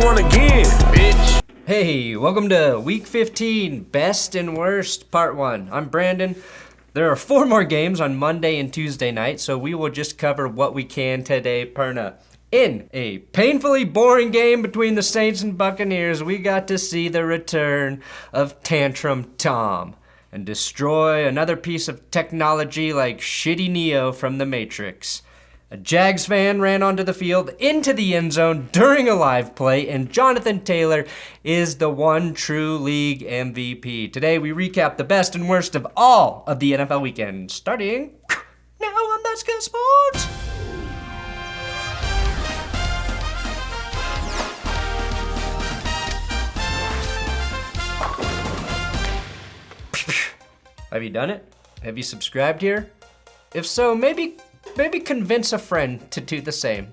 one again, bitch. Hey, welcome to Week 15, Best and Worst, Part 1. I'm Brandon. There are 4 more games on Monday and Tuesday night, so we will just cover what we can today, Perna. In a painfully boring game between the Saints and Buccaneers, we got to see the return of Tantrum Tom and destroy another piece of technology like shitty Neo from the Matrix. A Jags fan ran onto the field into the end zone during a live play, and Jonathan Taylor is the one true league MVP. Today we recap the best and worst of all of the NFL weekend, starting now on Thatsgoodsports. Have you done it? Have you subscribed here? If so, maybe convince a friend to do the same.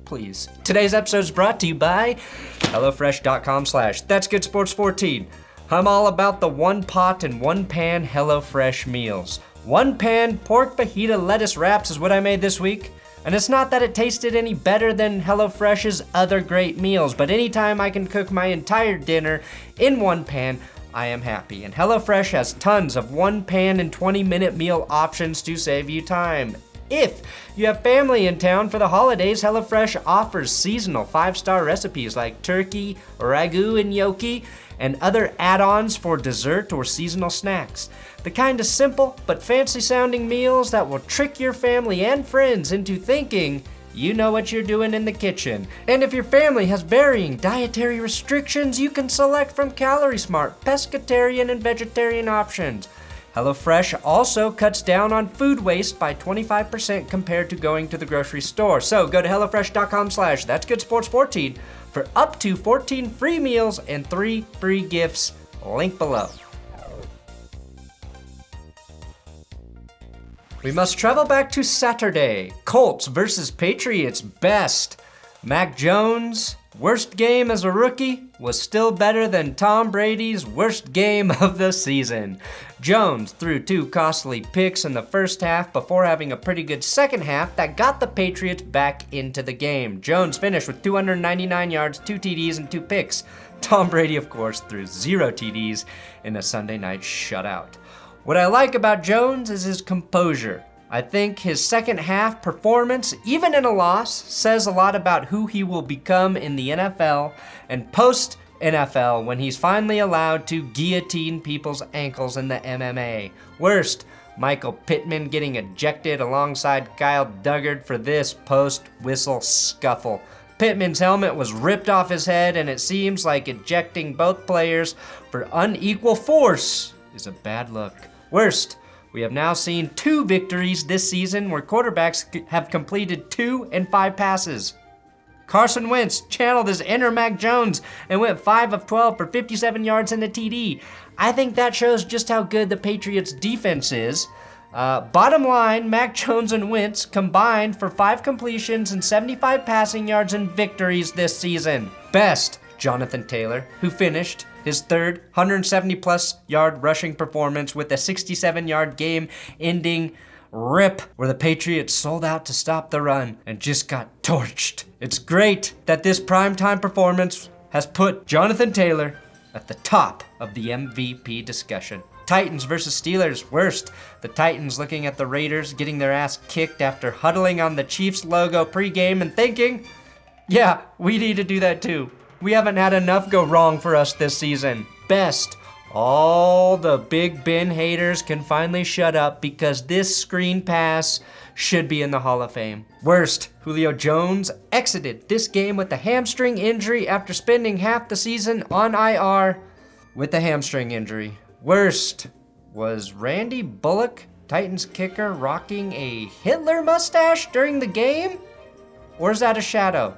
Please. Today's episode is brought to you by HelloFresh.com/That'sGoodSports14. I'm all about the one pot and one pan HelloFresh meals. One pan pork fajita lettuce wraps is what I made this week. And it's not that it tasted any better than HelloFresh's other great meals, but anytime I can cook my entire dinner in one pan, I am happy. And HelloFresh has tons of one pan and 20-minute meal options to save you time. If you have family in town for the holidays, HelloFresh offers seasonal 5-star recipes like turkey, ragu, and gnocchi, and other add-ons for dessert or seasonal snacks. The kind of simple but fancy-sounding meals that will trick your family and friends into thinking you know what you're doing in the kitchen. And if your family has varying dietary restrictions, you can select from Calorie Smart, pescatarian, and vegetarian options. HelloFresh also cuts down on food waste by 25% compared to going to the grocery store. So go to HelloFresh.com/That'sGoodSports14 for up to 14 free meals and 3 free gifts. Link below. We must travel back to Saturday. Colts versus Patriots. Best. Mac Jones' worst game as a rookie was still better than Tom Brady's worst game of the season. Jones threw 2 costly picks in the first half before having a pretty good second half that got the Patriots back into the game. Jones finished with 299 yards, 2 TDs, and 2 picks. Tom Brady, of course, threw 0 TDs in a Sunday night shutout. What I like about Jones is his composure. I think his second half performance, even in a loss, says a lot about who he will become in the NFL and post-NFL when he's finally allowed to guillotine people's ankles in the MMA. Worst, Michael Pittman getting ejected alongside Kyle Duggar for this post-whistle scuffle. Pittman's helmet was ripped off his head, and it seems like ejecting both players for unequal force is a bad look. Worst, we have now seen 2 victories this season where quarterbacks have completed 2 and 5 passes. Carson Wentz channeled his inner Mac Jones and went 5 of 12 for 57 yards and a TD. I think that shows just how good the Patriots defense is. Bottom line, Mac Jones and Wentz combined for 5 completions and 75 passing yards and victories this season. Best, Jonathan Taylor, who finished his third 170-plus yard rushing performance with a 67-yard game-ending rip where the Patriots sold out to stop the run and just got torched. It's great that this primetime performance has put Jonathan Taylor at the top of the MVP discussion. Titans versus Steelers. Worst, the Titans looking at the Raiders getting their ass kicked after huddling on the Chiefs logo pregame and thinking, yeah, we need to do that too. We haven't had enough go wrong for us this season. Best, all the Big Ben haters can finally shut up because this screen pass should be in the Hall of Fame. Worst, Julio Jones exited this game with a hamstring injury after spending half the season on IR with a hamstring injury. Worst was Randy Bullock, Titans kicker, rocking a Hitler mustache during the game? Or is that a shadow?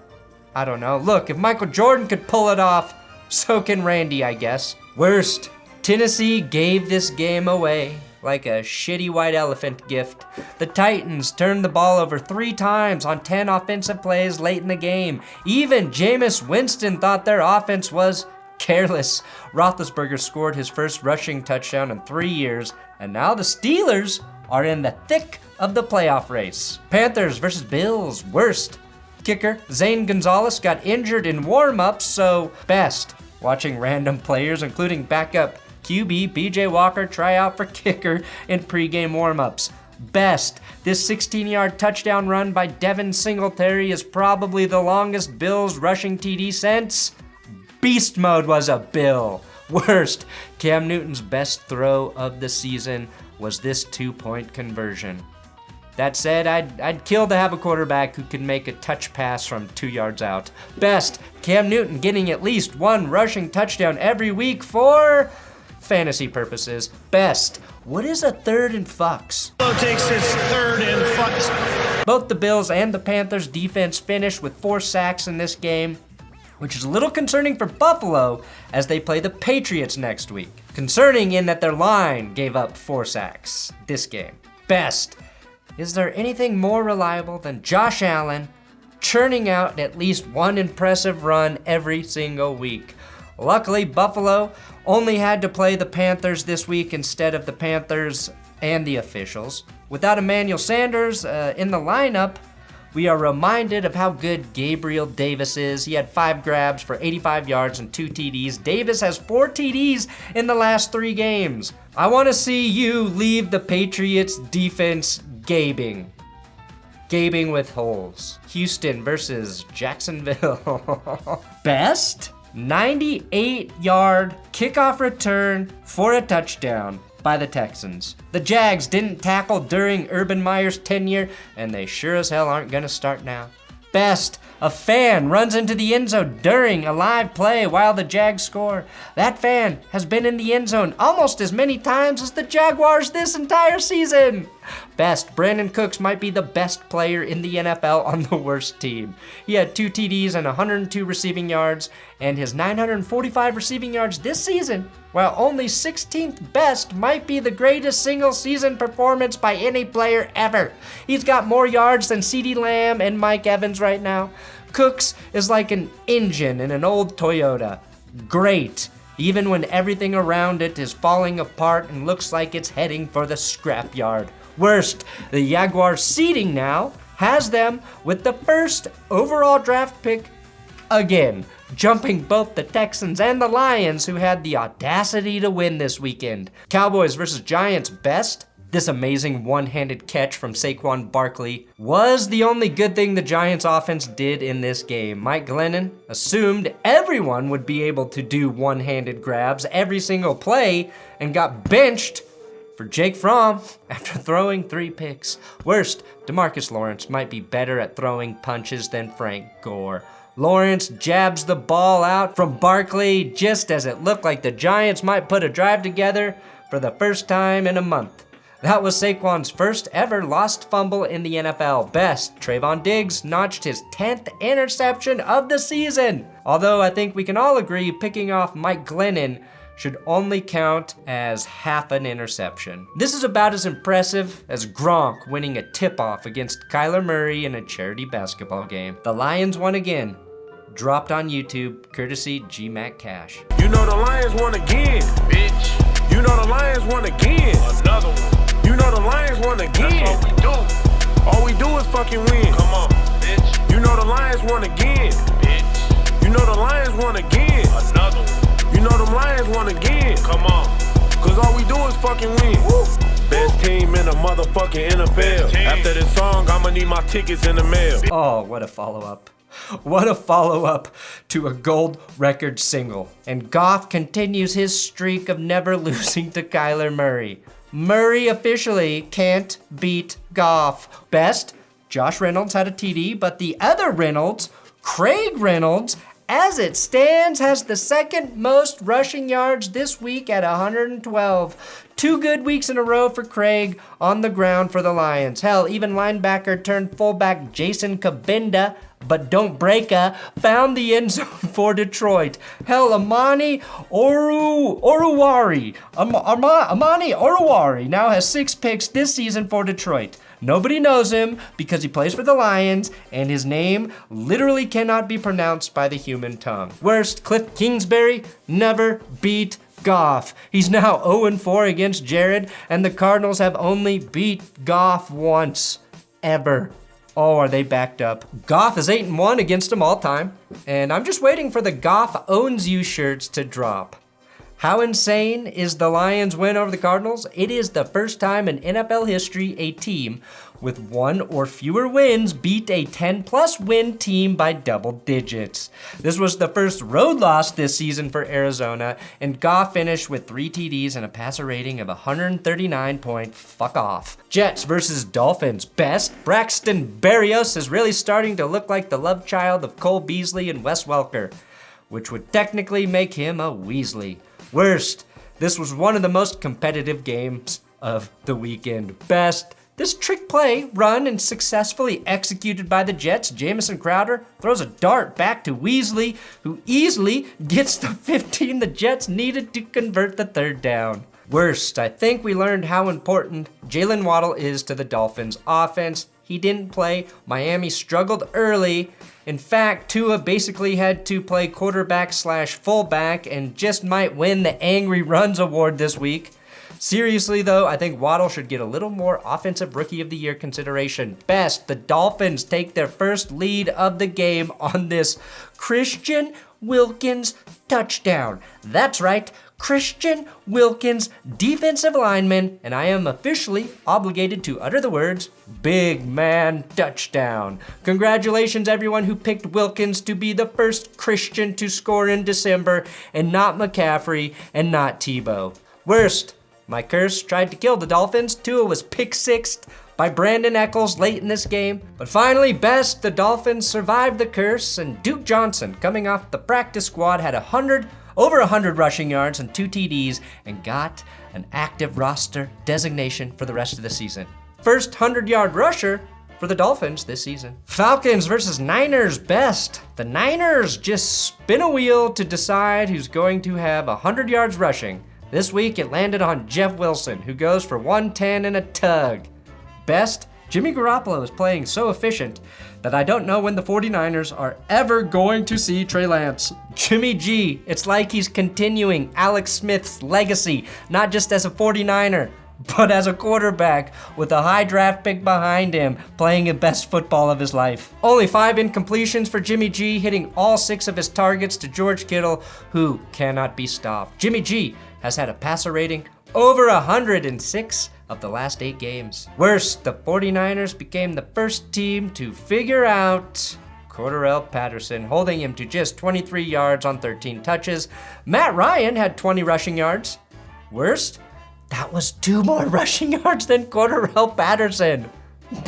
I don't know. Look, if Michael Jordan could pull it off, so can Randy, I guess. Worst, Tennessee gave this game away like a shitty white elephant gift. The Titans turned the ball over 3 times on 10 offensive plays late in the game. Even Jameis Winston thought their offense was careless. Roethlisberger scored his first rushing touchdown in 3 years, and now the Steelers are in the thick of the playoff race. Panthers versus Bills. Worst, Kicker, Zane Gonzalez got injured in warm-ups, so best. Watching random players, including backup QB BJ Walker, try out for kicker in pregame warm-ups. Best. This 16-yard touchdown run by Devin Singletary is probably the longest Bills rushing TD since Beast Mode was a Bill. Worst. Cam Newton's best throw of the season was this 2-point conversion. That said, I'd kill to have a quarterback who could make a touch pass from 2 yards out. Best. Cam Newton getting at least one rushing touchdown every week for fantasy purposes. Best. What is a 3rd and fucks? Takes his 3rd and fucks. Both the Bills and the Panthers defense finished with 4 sacks in this game, which is a little concerning for Buffalo as they play the Patriots next week. Concerning in that their line gave up 4 sacks this game. Best. Is there anything more reliable than Josh Allen churning out at least one impressive run every single week? Luckily, Buffalo only had to play the Panthers this week instead of the Panthers and the officials. Without Emmanuel Sanders in the lineup, we are reminded of how good Gabriel Davis is. He had 5 grabs for 85 yards and 2 TDs. Davis has 4 TDs in the last 3 games. I want to see you leave the Patriots defense gaping with holes. Houston versus Jacksonville. Best? 98-yard kickoff return for a touchdown by the Texans. The Jags didn't tackle during Urban Meyer's tenure, and they sure as hell aren't gonna start now. Best, a fan runs into the end zone during a live play while the Jags score. That fan has been in the end zone almost as many times as the Jaguars this entire season. Best, Brandon Cooks might be the best player in the NFL on the worst team. He had 2 TDs and 102 receiving yards, and his 945 receiving yards this season, while only 16th best, might be the greatest single season performance by any player ever. He's got more yards than CeeDee Lamb and Mike Evans right now. Cooks is like an engine in an old Toyota. Great, even when everything around it is falling apart and looks like it's heading for the scrapyard. Worst, the Jaguars seeding now has them with the first overall draft pick again, jumping both the Texans and the Lions, who had the audacity to win this weekend. Cowboys versus Giants. Best? This amazing one-handed catch from Saquon Barkley was the only good thing the Giants offense did in this game. Mike Glennon assumed everyone would be able to do one-handed grabs every single play and got benched for Jake Fromm after throwing 3 picks. Worst, DeMarcus Lawrence might be better at throwing punches than Frank Gore. Lawrence jabs the ball out from Barkley just as it looked like the Giants might put a drive together for the first time in a month. That was Saquon's first ever lost fumble in the NFL. Best, Trayvon Diggs notched his 10th interception of the season. Although I think we can all agree picking off Mike Glennon should only count as half an interception. This is about as impressive as Gronk winning a tip-off against Kyler Murray in a charity basketball game. The Lions won again. Dropped on YouTube, courtesy G-Mac Cash. You know the Lions won again, bitch. You know the Lions won again. Another one. You know the Lions won again. That's what we do. All we do is fucking win. Come on, bitch. You know the Lions won again, bitch. You know the Lions won again. Another one. You know them Lions won again. Come on. Cause all we do is fucking win. Woo. Best team in the motherfucking NFL. After this song, I'ma need my tickets in the mail. Oh, what a follow-up. What a follow-up to a gold record single. And Goff continues his streak of never losing to Kyler Murray. Murray officially can't beat Goff. Best, Josh Reynolds had a TD, but the other Reynolds, Craig Reynolds, as it stands, has the second most rushing yards this week at 112. 2 good weeks in a row for Craig on the ground for the Lions. Hell, even linebacker turned fullback Jason Kabinda, but don't break found the end zone for Detroit. Hell, Amani Oruwari now has 6 picks this season for Detroit. Nobody knows him because he plays for the Lions, and his name literally cannot be pronounced by the human tongue. Worst, Cliff Kingsbury never beat Goff. He's now 0-4 against Jared, and the Cardinals have only beat Goff once, ever. Oh, are they backed up? Goff is 8-1 against them all time, and I'm just waiting for the Goff owns you shirts to drop. How insane is the Lions' win over the Cardinals? It is the first time in NFL history a team with 1 or fewer wins beat a 10-plus win team by double digits. This was the first road loss this season for Arizona, and Goff finished with 3 TDs and a passer rating of 139 point fuck off. Jets versus Dolphins. Best, Braxton Berrios is really starting to look like the love child of Cole Beasley and Wes Welker, which would technically make him a Weasley. Worst, this was one of the most competitive games of the weekend. Best, this trick play run and successfully executed by the Jets. Jamison Crowder throws a dart back to Weasley, who easily gets the 15 the Jets needed to convert the 3rd down. Worst, I think we learned how important Jalen Waddle is to the Dolphins' offense. He didn't play. Miami struggled early. In fact, Tua basically had to play quarterback/fullback and just might win the Angry Runs Award this week. Seriously though, I think Waddle should get a little more Offensive Rookie of the Year consideration. Best, the Dolphins take their first lead of the game on this Christian Wilkins touchdown. That's right, Christian Wilkins, defensive lineman, and I am officially obligated to utter the words, big man touchdown. Congratulations everyone who picked Wilkins to be the first Christian to score in December, and not McCaffrey and not Tebow. Worst, my curse tried to kill the Dolphins. Tua was pick-sixed by Brandon Eccles late in this game. But finally, best, the Dolphins survived the curse, and Duke Johnson, coming off the practice squad, had over 100 rushing yards and 2 TDs, and got an active roster designation for the rest of the season. First 100-yard rusher for the Dolphins this season. Falcons versus Niners. Best, the Niners just spin a wheel to decide who's going to have 100 yards rushing. This week it landed on Jeff Wilson, who goes for 110 and a tug. Best, Jimmy Garoppolo is playing so efficient that I don't know when the 49ers are ever going to see Trey Lance. Jimmy G, it's like he's continuing Alex Smith's legacy, not just as a 49er, but as a quarterback with a high draft pick behind him, playing the best football of his life. Only 5 incompletions for Jimmy G, hitting all 6 of his targets to George Kittle, who cannot be stopped. Jimmy G has had a passer rating over 106 of the last 8 games. Worst, the 49ers became the first team to figure out Cordarrelle Patterson, holding him to just 23 yards on 13 touches. Matt Ryan had 20 rushing yards. Worst, that was 2 more rushing yards than Cordarrelle Patterson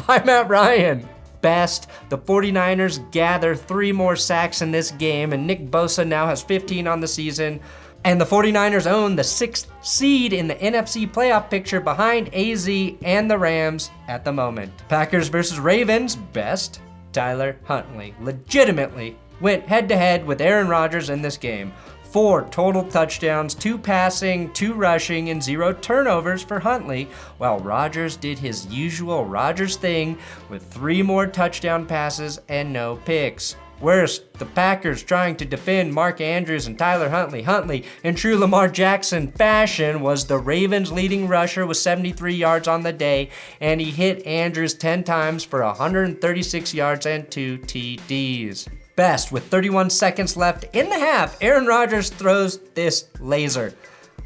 by Matt Ryan. Best, the 49ers gather 3 more sacks in this game, and Nick Bosa now has 15 on the season. And the 49ers own the 6th seed in the NFC playoff picture behind AZ and the Rams at the moment. Packers versus Ravens. Best, Tyler Huntely legitimately went head-to-head with Aaron Rodgers in this game. 4 total touchdowns, 2 passing, 2 rushing, and 0 turnovers for Huntely, while Rodgers did his usual Rodgers thing with 3 more touchdown passes and no picks. Worst, the Packers trying to defend Mark Andrews and Tyler Huntly. Huntly, in true Lamar Jackson fashion, was the Ravens' leading rusher with 73 yards on the day, and he hit Andrews 10 times for 136 yards and 2 TDs. Best, with 31 seconds left in the half, Aaron Rodgers throws this laser.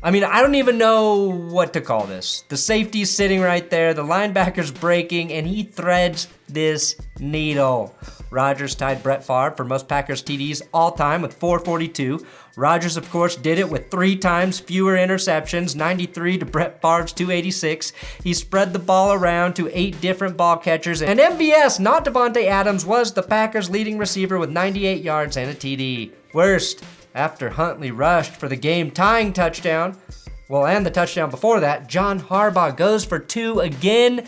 I mean, I don't even know what to call this. The safety's sitting right there, the linebacker's breaking, and he threads this needle. Rodgers tied Brett Favre for most Packers TDs all time with 442. Rodgers, of course, did it with 3 times fewer interceptions, 93 to Brett Favre's 286. He spread the ball around to 8 different ball catchers, and MVS, not Devontae Adams, was the Packers' leading receiver with 98 yards and a TD. Worst, after Huntley rushed for the game-tying touchdown, and the touchdown before that, John Harbaugh goes for 2 again.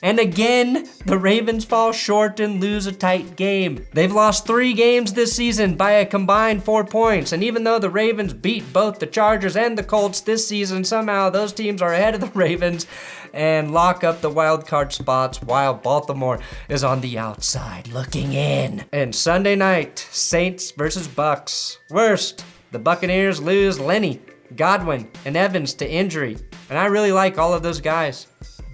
And again, the Ravens fall short and lose a tight game. They've lost 3 games this season by a combined 4 points. And even though the Ravens beat both the Chargers and the Colts this season, somehow those teams are ahead of the Ravens and lock up the wild card spots while Baltimore is on the outside looking in. And Sunday night, Saints versus Bucks. Worst, the Buccaneers lose Lenny, Godwin, and Evans to injury. And I really like all of those guys.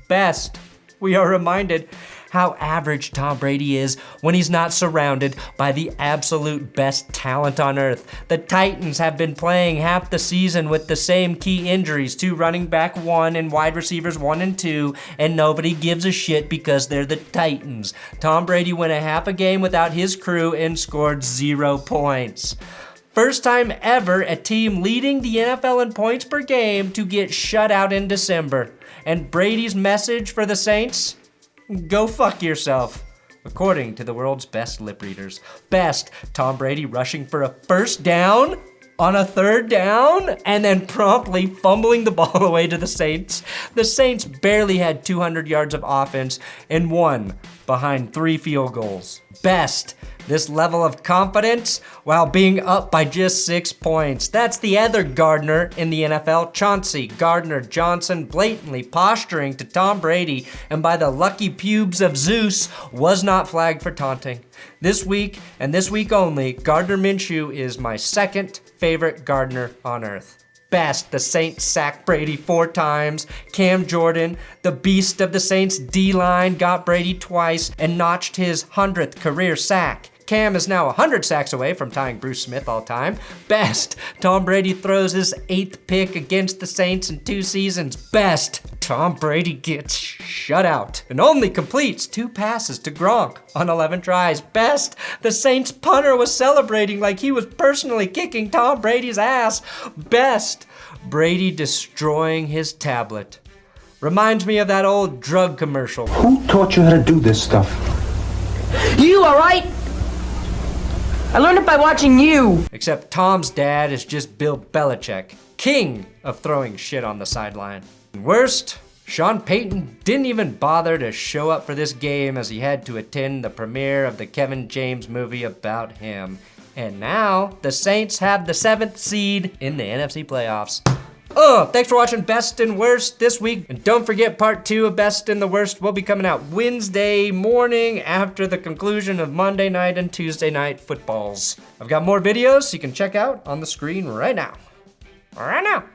Best, we are reminded how average Tom Brady is when he's not surrounded by the absolute best talent on earth. The Titans have been playing half the season with the same key injuries, 2 running back 1 and wide receivers 1 and 2, and nobody gives a shit because they're the Titans. Tom Brady went a half a game without his crew and scored 0 points. First time ever a team leading the NFL in points per game to get shut out in December. And Brady's message for the Saints? Go fuck yourself. According to the world's best lip readers. Best, Tom Brady rushing for a first down on a 3rd down and then promptly fumbling the ball away to the Saints. The Saints barely had 200 yards of offense and won behind 3 field goals. Best, this level of confidence while being up by just 6 points. That's the other Gardner in the NFL, Chauncey Gardner-Johnson, blatantly posturing to Tom Brady, and by the lucky pubes of Zeus, was not flagged for taunting. This week, and this week only, Gardner Minshew is my second favorite Gardner on earth. Best, the Saints sacked Brady 4 times. Cam Jordan, the beast of the Saints D-line, got Brady twice and notched his 100th career sack. Cam is now 100 sacks away from tying Bruce Smith all time. Best, Tom Brady throws his 8th pick against the Saints in 2 seasons. Best, Tom Brady gets shut out and only completes 2 passes to Gronk on 11 tries. Best, the Saints punter was celebrating like he was personally kicking Tom Brady's ass. Best, Brady destroying his tablet. Reminds me of that old drug commercial. Who taught you how to do this stuff? You, all right? I learned it by watching you. Except Tom's dad is just Bill Belichick, king of throwing shit on the sideline. Worst, Sean Payton didn't even bother to show up for this game as he had to attend the premiere of the Kevin James movie about him. And now, the Saints have the 7th seed in the NFC playoffs. Thanks for watching Best and Worst this week. And don't forget part 2 of Best and the Worst will be coming out Wednesday morning after the conclusion of Monday night and Tuesday night footballs. I've got more videos you can check out on the screen right now. Right now.